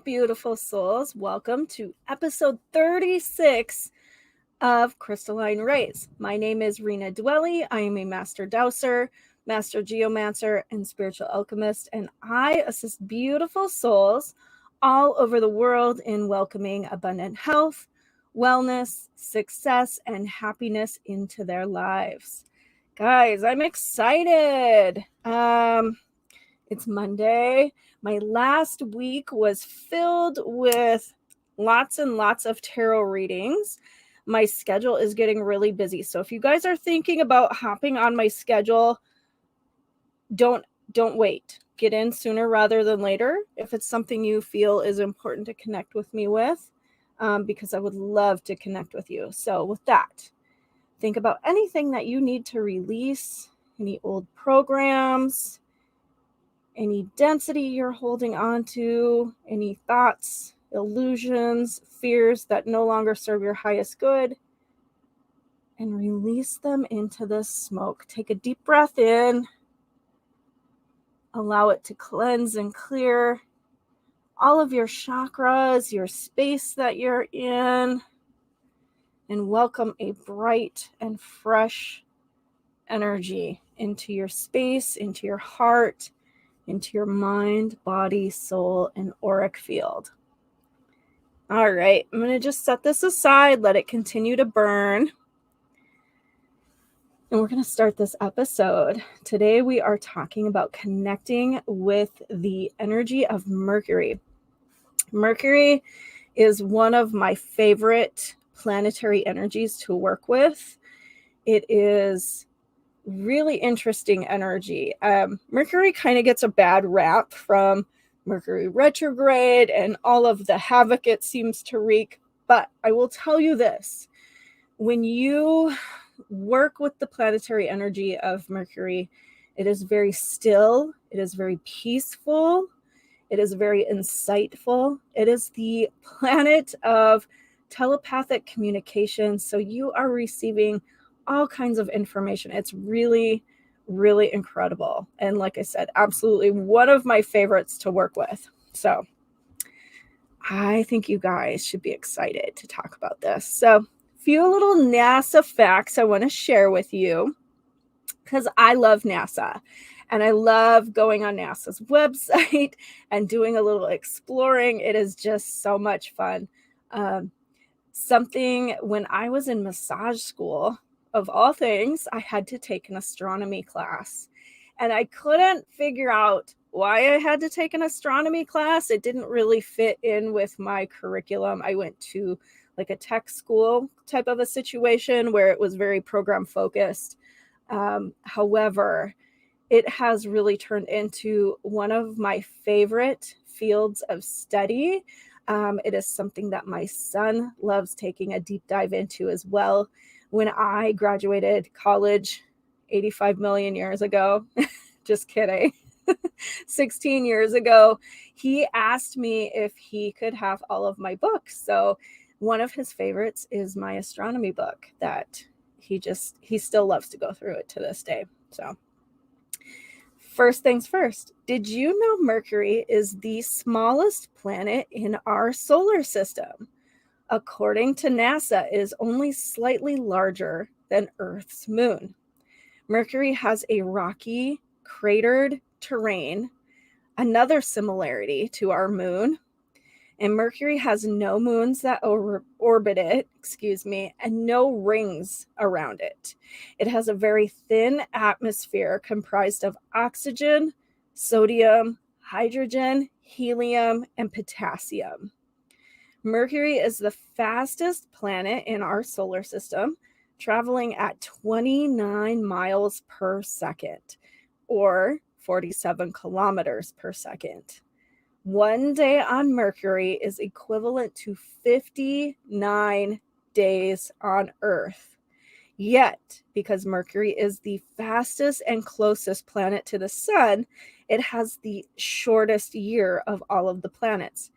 beautiful souls. Welcome to episode 36 of Crystalline Rays. My name is Rena Dwelly. I am a master dowser, master geomancer, and spiritual alchemist, and I assist beautiful souls all over the world in welcoming abundant health, wellness, success, and happiness into their lives. Guys, I'm excited. It's Monday. My last week was filled with lots and lots of tarot readings. My schedule is getting really busy. So if you guys are thinking about hopping on my schedule, don't wait. Get in sooner rather than later if it's something you feel is important to connect with me with, because I would love to connect with you. So with that, think about anything that you need to release, any old programs, any density you're holding on to, any thoughts, illusions, fears that no longer serve your highest good, and release them into the smoke. Take a deep breath in. Allow it to cleanse and clear all of your chakras, your space that you're in, and welcome a bright and fresh energy into your space, into your heart, into your mind, body, soul, and auric field. All right, I'm going to just set this aside, let it continue to burn. And we're going to start this episode. Today we are talking about connecting with the energy of Mercury. Mercury is one of my favorite planetary energies to work with. It is really interesting energy. Mercury kind of gets a bad rap from Mercury retrograde and all of the havoc it seems to wreak. But I will tell you this, when you work with the planetary energy of Mercury, it is very still, it is very peaceful, it is very insightful. It is the planet of telepathic communication. So you are receiving all kinds of information. It's really, really incredible. And like I said, absolutely one of my favorites to work with. So I think you guys should be excited to talk about this. So a few little NASA facts I want to share with you, because I love NASA and I love going on NASA's website and doing a little exploring. It is just so much fun. Something when I was in massage school, of all things, I had to take an astronomy class, and I couldn't figure out why I had to take an astronomy class. It didn't really fit in with my curriculum. I went to like a tech school type of a situation where it was very program focused. However, it has really turned into one of my favorite fields of study. It is something that my son loves taking a deep dive into as well. When I graduated college 85 million years ago, just kidding, 16 years ago, he asked me if he could have all of my books. So one of his favorites is my astronomy book that he still loves to go through it to this day. So first things first, did you know Mercury is the smallest planet in our solar system? According to NASA, it is only slightly larger than Earth's moon. Mercury has a rocky, cratered terrain, another similarity to our moon. And Mercury has no moons that orbit it, and no rings around it. It has a very thin atmosphere comprised of oxygen, sodium, hydrogen, helium, and potassium. Mercury is the fastest planet in our solar system, traveling at 29 miles per second, or 47 kilometers per second. One day on Mercury is equivalent to 59 days on Earth. Yet, because Mercury is the fastest and closest planet to the sun, it has the shortest year of all of the planets,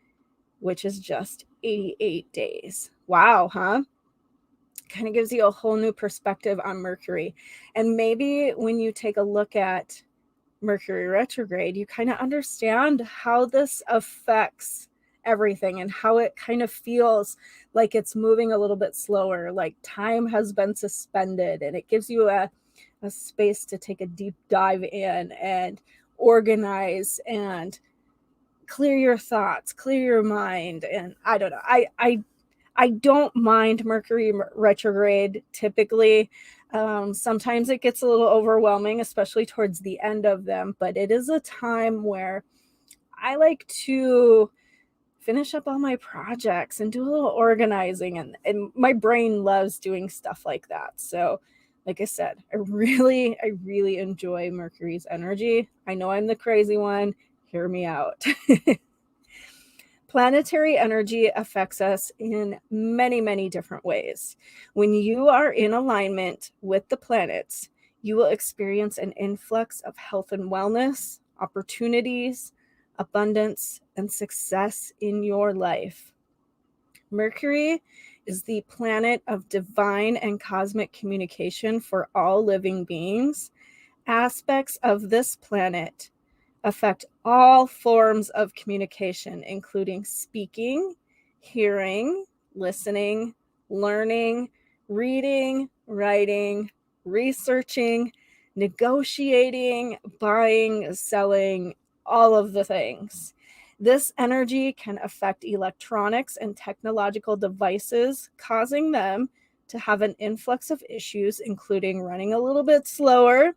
which is just 88 days. Wow, huh? Kind of gives you a whole new perspective on Mercury. And maybe when you take a look at Mercury retrograde, you kind of understand how this affects everything and how it kind of feels like it's moving a little bit slower, like time has been suspended, and it gives you a space to take a deep dive in and organize and clear your thoughts, clear your mind. And I don't know, I don't mind Mercury retrograde typically. Sometimes it gets a little overwhelming, especially towards the end of them, but it is a time where I like to finish up all my projects and do a little organizing, and my brain loves doing stuff like that. So like I said, I really enjoy Mercury's energy. I know I'm the crazy one. Hear me out. Planetary energy affects us in many, many different ways. When you are in alignment with the planets, you will experience an influx of health and wellness, opportunities, abundance, and success in your life. Mercury is the planet of divine and cosmic communication for all living beings. Aspects of this planet affect all forms of communication, including speaking, hearing, listening, learning, reading, writing, researching, negotiating, buying, selling, all of the things. This energy can affect electronics and technological devices, causing them to have an influx of issues, including running a little bit slower,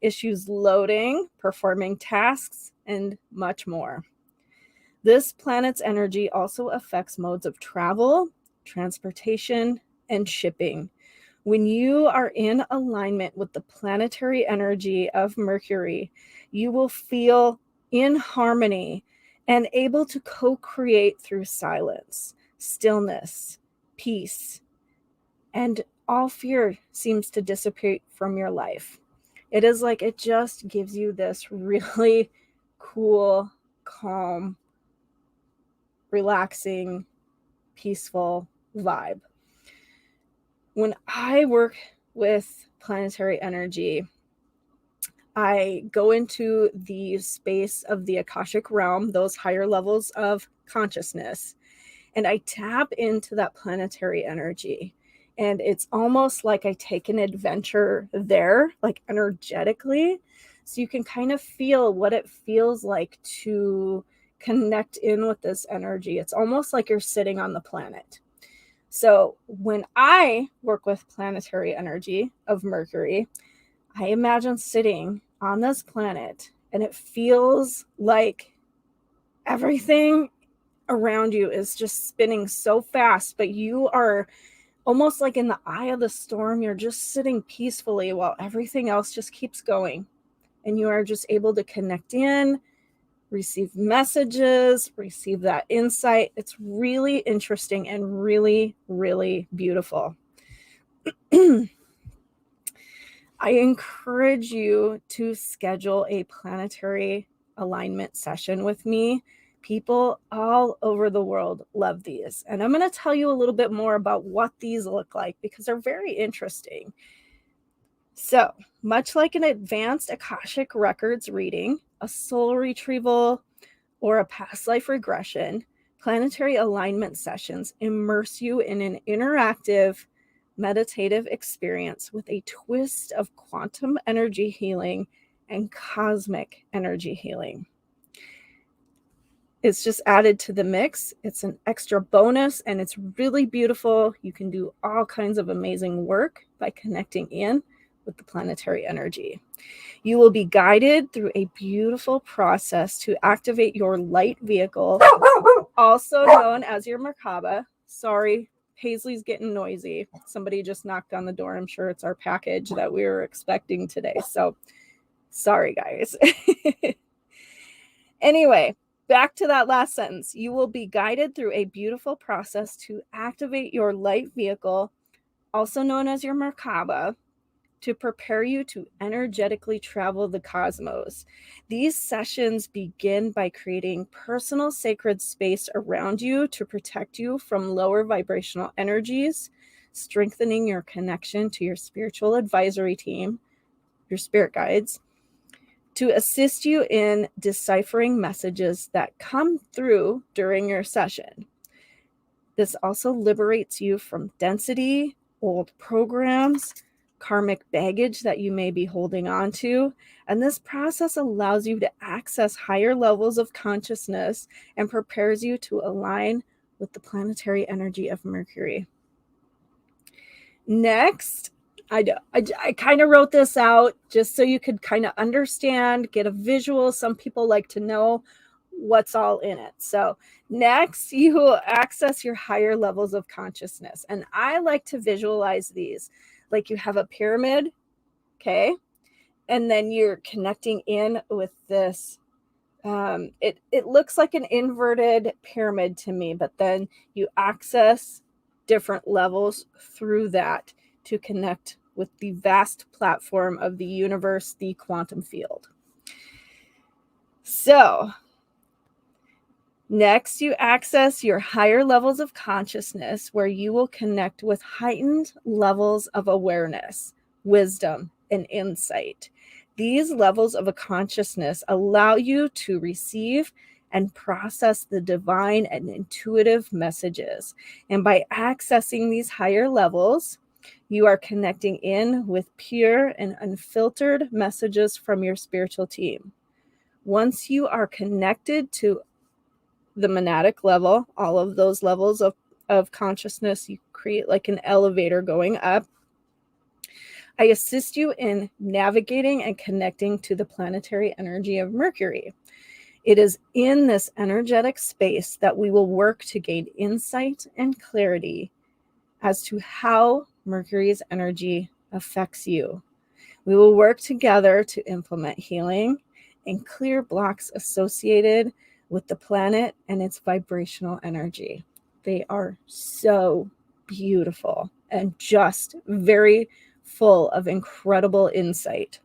issues loading, performing tasks, and much more. This planet's energy also affects modes of travel, transportation, and shipping. When you are in alignment with the planetary energy of Mercury, you will feel in harmony and able to co-create through silence, stillness, peace, and all fear seems to dissipate from your life. It is like it just gives you this really cool, calm, relaxing, peaceful vibe. When I work with planetary energy, I go into the space of the Akashic realm, those higher levels of consciousness, and I tap into that planetary energy. And it's almost like I take an adventure there, like energetically. So you can kind of feel what it feels like to connect in with this energy. It's almost like you're sitting on the planet. So when I work with planetary energy of Mercury, I imagine sitting on this planet, and it feels like everything around you is just spinning so fast, but you are almost like in the eye of the storm. You're just sitting peacefully while everything else just keeps going. And you are just able to connect in, receive messages, receive that insight. It's really interesting and really, really beautiful. I encourage you to schedule a planetary alignment session with me. People all over the world love these. And I'm going to tell you a little bit more about what these look like because they're very interesting. So, much like an advanced Akashic Records reading, a soul retrieval, or a past life regression, planetary alignment sessions immerse you in an interactive, meditative experience with a twist of quantum energy healing and cosmic energy healing. It's just added to the mix. It's an extra bonus and it's really beautiful. You can do all kinds of amazing work by connecting in with the planetary energy. You will be guided through a beautiful process to activate your light vehicle, also known as your Merkaba. Sorry, Paisley's getting noisy. Somebody just knocked on the door. I'm sure it's our package that we were expecting today. So sorry, guys. Anyway, back to that last sentence. You will be guided through a beautiful process to activate your light vehicle, also known as your Merkaba, to prepare you to energetically travel the cosmos. These sessions begin by creating personal sacred space around you to protect you from lower vibrational energies, strengthening your connection to your spiritual advisory team, your spirit guides, to assist you in deciphering messages that come through during your session. This also liberates you from density, old programs, karmic baggage that you may be holding on to. And this process allows you to access higher levels of consciousness and prepares you to align with the planetary energy of Mercury. Next, I kind of wrote this out just so you could kind of understand, get a visual. Some people like to know what's all in it. So next, you will access your higher levels of consciousness. And I like to visualize these like you have a pyramid, okay? And then you're connecting in with this. It looks like an inverted pyramid to me, but then you access different levels through that to connect with the vast platform of the universe, the quantum field. So next, you access your higher levels of consciousness where you will connect with heightened levels of awareness, wisdom, and insight. These levels of a consciousness allow you to receive and process the divine and intuitive messages. And by accessing these higher levels, you are connecting in with pure and unfiltered messages from your spiritual team. Once you are connected to the monadic level, all of those levels of consciousness, you create like an elevator going up. I assist you in navigating and connecting to the planetary energy of Mercury. It is in this energetic space that we will work to gain insight and clarity as to how Mercury's energy affects you. We will work together to implement healing and clear blocks associated with the planet and its vibrational energy. They are so beautiful and just very full of incredible insight.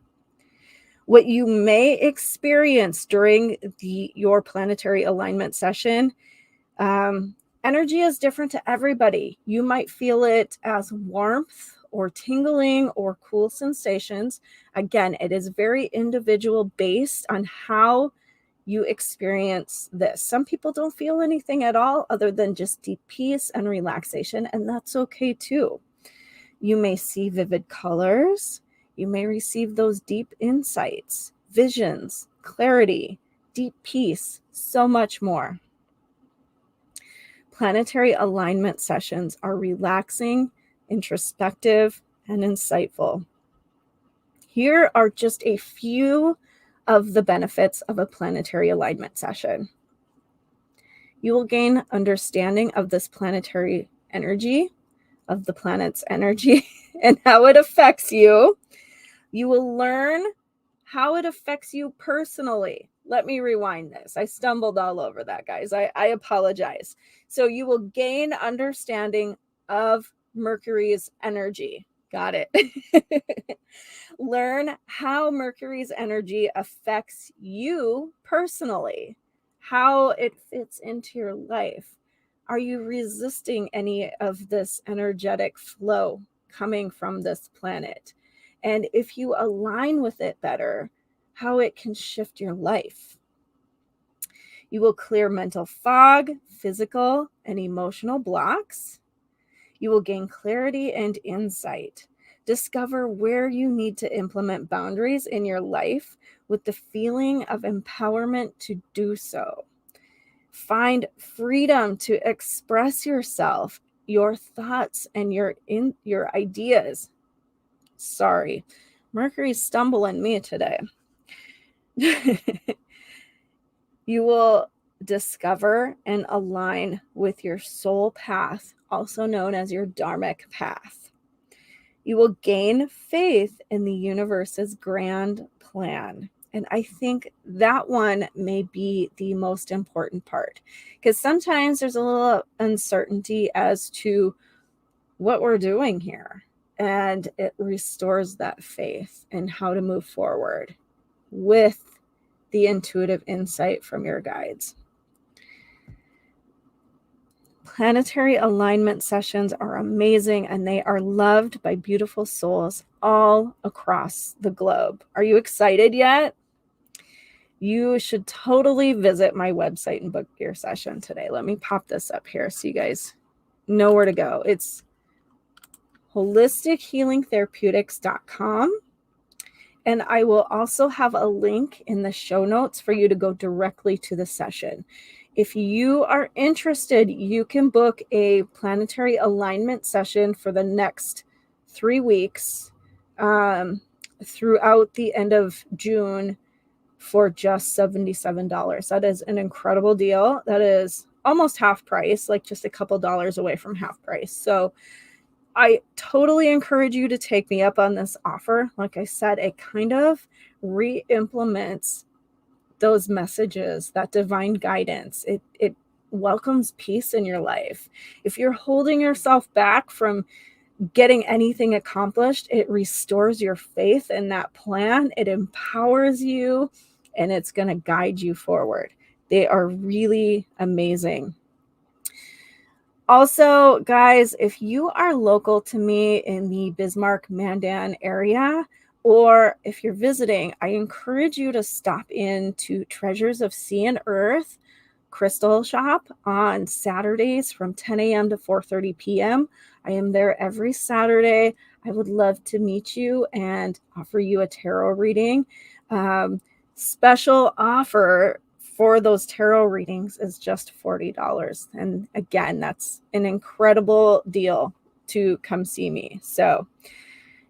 What you may experience during your planetary alignment session, energy is different to everybody. You might feel it as warmth or tingling or cool sensations. Again, it is very individual based on how you experience this. Some people don't feel anything at all other than just deep peace and relaxation, and that's okay too. You may see vivid colors. You may receive those deep insights, visions, clarity, deep peace, so much more. Planetary alignment sessions are relaxing, introspective, and insightful. Here are just a few of the benefits of a planetary alignment session. You will gain understanding of this planetary energy, of the planet's energy, and how it affects you. You will learn how it affects you personally. Let me rewind this. I stumbled all over that, guys. I apologize. So you will gain understanding of Mercury's energy. Got it. Learn how Mercury's energy affects you personally, how it fits into your life. Are you resisting any of this energetic flow coming from this planet? And if you align with it better, how it can shift your life. You will clear mental fog, physical and emotional blocks. You will gain clarity and insight. Discover where you need to implement boundaries in your life with the feeling of empowerment to do so. Find freedom to express yourself, your thoughts, and your ideas. Sorry, Mercury's stumbling me today. You will discover and align with your soul path, also known as your dharmic path. You will gain faith in the universe's grand plan. And I think that one may be the most important part, because sometimes there's a little uncertainty as to what we're doing here. And it restores that faith in how to move forward with the intuitive insight from your guides. Planetary alignment sessions are amazing, and they are loved by beautiful souls all across the globe. Are you excited yet? you should totally visit my website and book your session today. Let me pop this up here so you guys know where to go. It's holistichealingtherapeutics.com. And I will also have a link in the show notes for you to go directly to the session. If you are interested, you can book a planetary alignment session for the next 3 weeks throughout the end of June for just $77. That is an incredible deal. That is almost half price, like just a couple dollars away from half price. So I totally encourage you to take me up on this offer. Like I said, it kind of re-implements those messages, that divine guidance. It welcomes peace in your life. If you're holding yourself back from getting anything accomplished, it restores your faith in that plan. It empowers you, and it's going to guide you forward. They are really amazing. Also, guys, if you are local to me in the Bismarck, Mandan area, or if you're visiting, I encourage you to stop in to Treasures of Sea and Earth Crystal Shop on Saturdays from 10 a.m. to 4:30 p.m. I am there every Saturday. I would love to meet you and offer you a tarot reading. Special offer for those tarot readings is just $40. And again, that's an incredible deal to come see me. So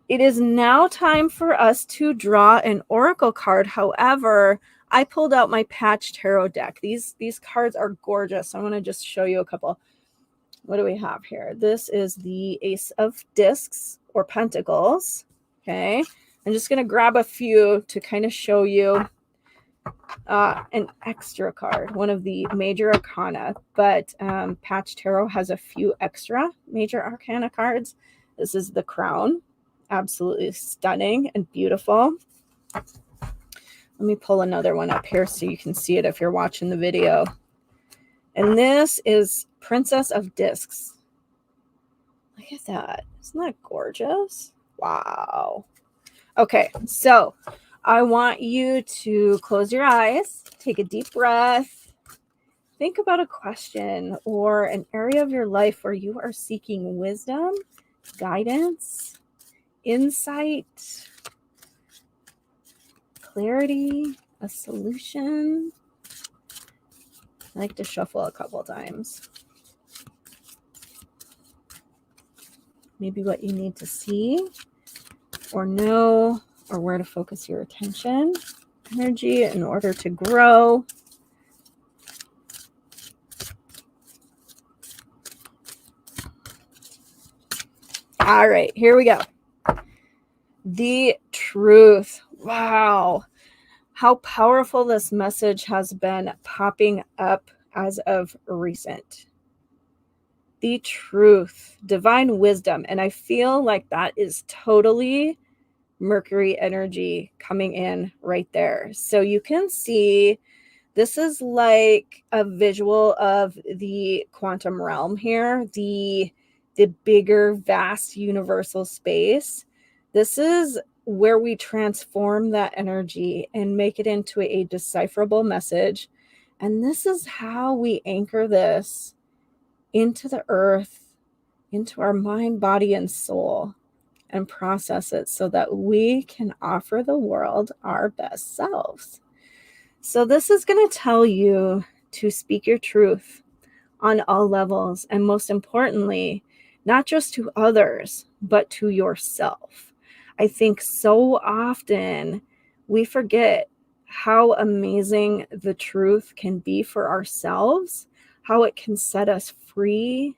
it is now time for us to draw an oracle card. However, I pulled out my patch tarot deck. These cards are gorgeous. I want to just show you a couple. What do we have here? This is the Ace of Discs or Pentacles. Okay. I'm just going to grab a few to kind of show you an extra card, one of the major arcana, but Patch Tarot has a few extra major arcana cards. This is the Crown, absolutely stunning and beautiful. Let me pull another one up here so you can see it if you're watching the video. And this is Princess of Discs. Look at that. Isn't that gorgeous? Wow. Okay, so I want you to close your eyes, take a deep breath, think about a question or an area of your life where you are seeking wisdom, guidance, insight, clarity, a solution. I like to shuffle a couple times. Maybe what you need to see or know, or where to focus your attention, energy in order to grow. All right, here we go. The truth. Wow. How powerful this message has been popping up as of recent. The truth, divine wisdom. And I feel like that is totally Mercury energy coming in right there. So you can see this is like a visual of the quantum realm here, the bigger, vast universal space. This is where we transform that energy and make it into a decipherable message. And this is how we anchor this into the earth, into our mind, body, and soul, and process it so that we can offer the world our best selves. So this is going to tell you to speak your truth on all levels, and most importantly, not just to others, but to yourself. I think so often we forget how amazing the truth can be for ourselves, how it can set us free,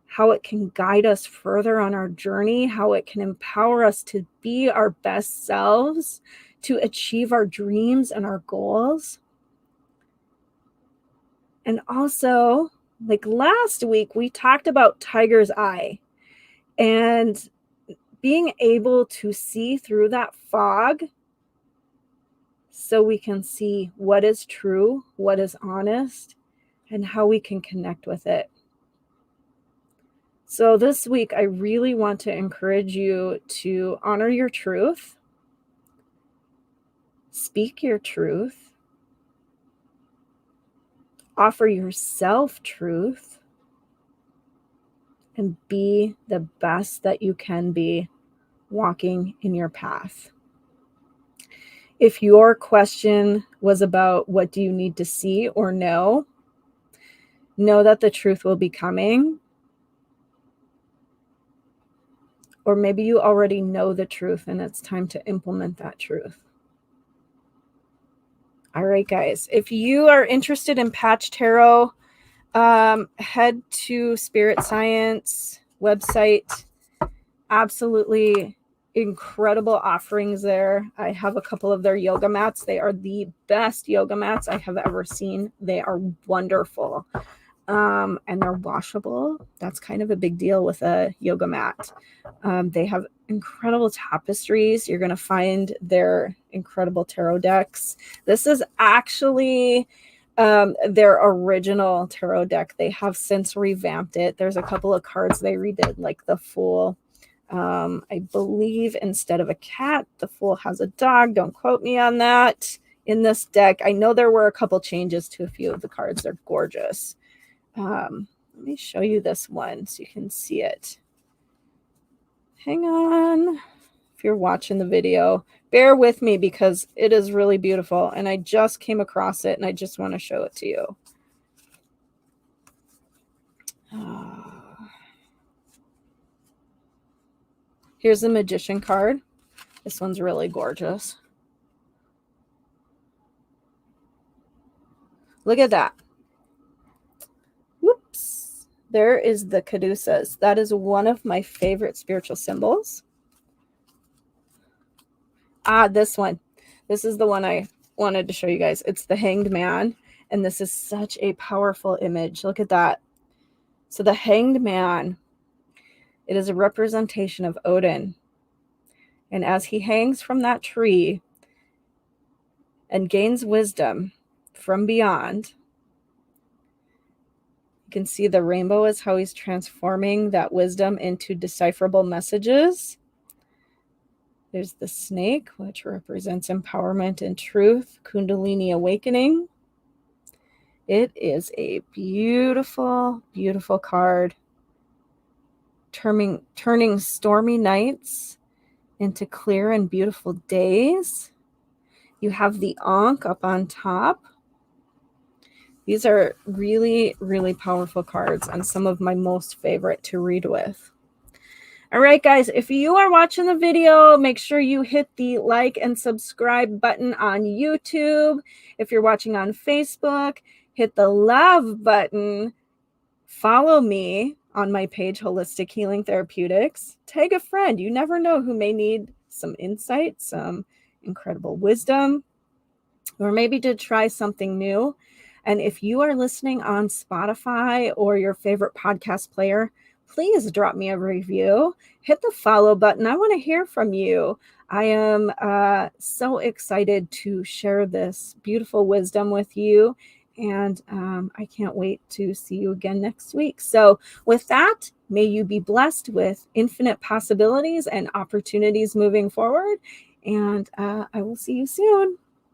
how it can guide us further on our journey, how it can empower us to be our best selves, to achieve our dreams and our goals. And also, like last week, we talked about Tiger's Eye and being able to see through that fog so we can see what is true, what is honest, and how we can connect with it. So this week, I really want to encourage you to honor your truth. Speak your truth. Offer yourself truth. And be the best that you can be walking in your path. If your question was about what do you need to see or know that the truth will be coming. Or maybe you already know the truth and it's time to implement that truth. All right, guys, if you are interested in Patch Tarot, head to Spirit Science website. Absolutely incredible offerings there. I have a couple of their yoga mats. They are the best yoga mats I have ever seen. They are wonderful. And they're washable. That's kind of a big deal with a yoga mat. They have incredible tapestries. You're going to find their incredible tarot decks. This is actually their original tarot deck. They have since revamped it. There's a couple of cards they redid, like the Fool. I believe instead of a cat, the Fool has a dog. Don't quote me on that. In this deck, I know there were a couple changes to a few of the cards. They're gorgeous. Let me show you this one so you can see it. Hang on. If you're watching the video, bear with me because it is really beautiful and I just came across it and I just want to show it to you. Here's the Magician card. This one's really gorgeous. Look at that. Whoops. There is the caduceus. That is one of my favorite spiritual symbols. This one. This is the one I wanted to show you guys. It's the Hanged Man. And this is such a powerful image. Look at that. So the Hanged Man, it is a representation of Odin. And as he hangs from that tree and gains wisdom from beyond, you can see the rainbow is how he's transforming that wisdom into decipherable messages. There's the snake, which represents empowerment and truth, Kundalini awakening. It is a beautiful, beautiful card, turning stormy nights into clear and beautiful days. You have the Ankh up on top. These are really, really powerful cards and some of my most favorite to read with. All right, guys, if you are watching the video, make sure you hit the like and subscribe button on YouTube. If you're watching on Facebook, hit the love button. Follow me on my page, Holistic Healing Therapeutics. Tag a friend. You never know who may need some insight, some incredible wisdom, or maybe to try something new. And if you are listening on Spotify or your favorite podcast player, please drop me a review. Hit the follow button. I want to hear from you. I am so excited to share this beautiful wisdom with you. And I can't wait to see you again next week. So with that, may you be blessed with infinite possibilities and opportunities moving forward. And I will see you soon.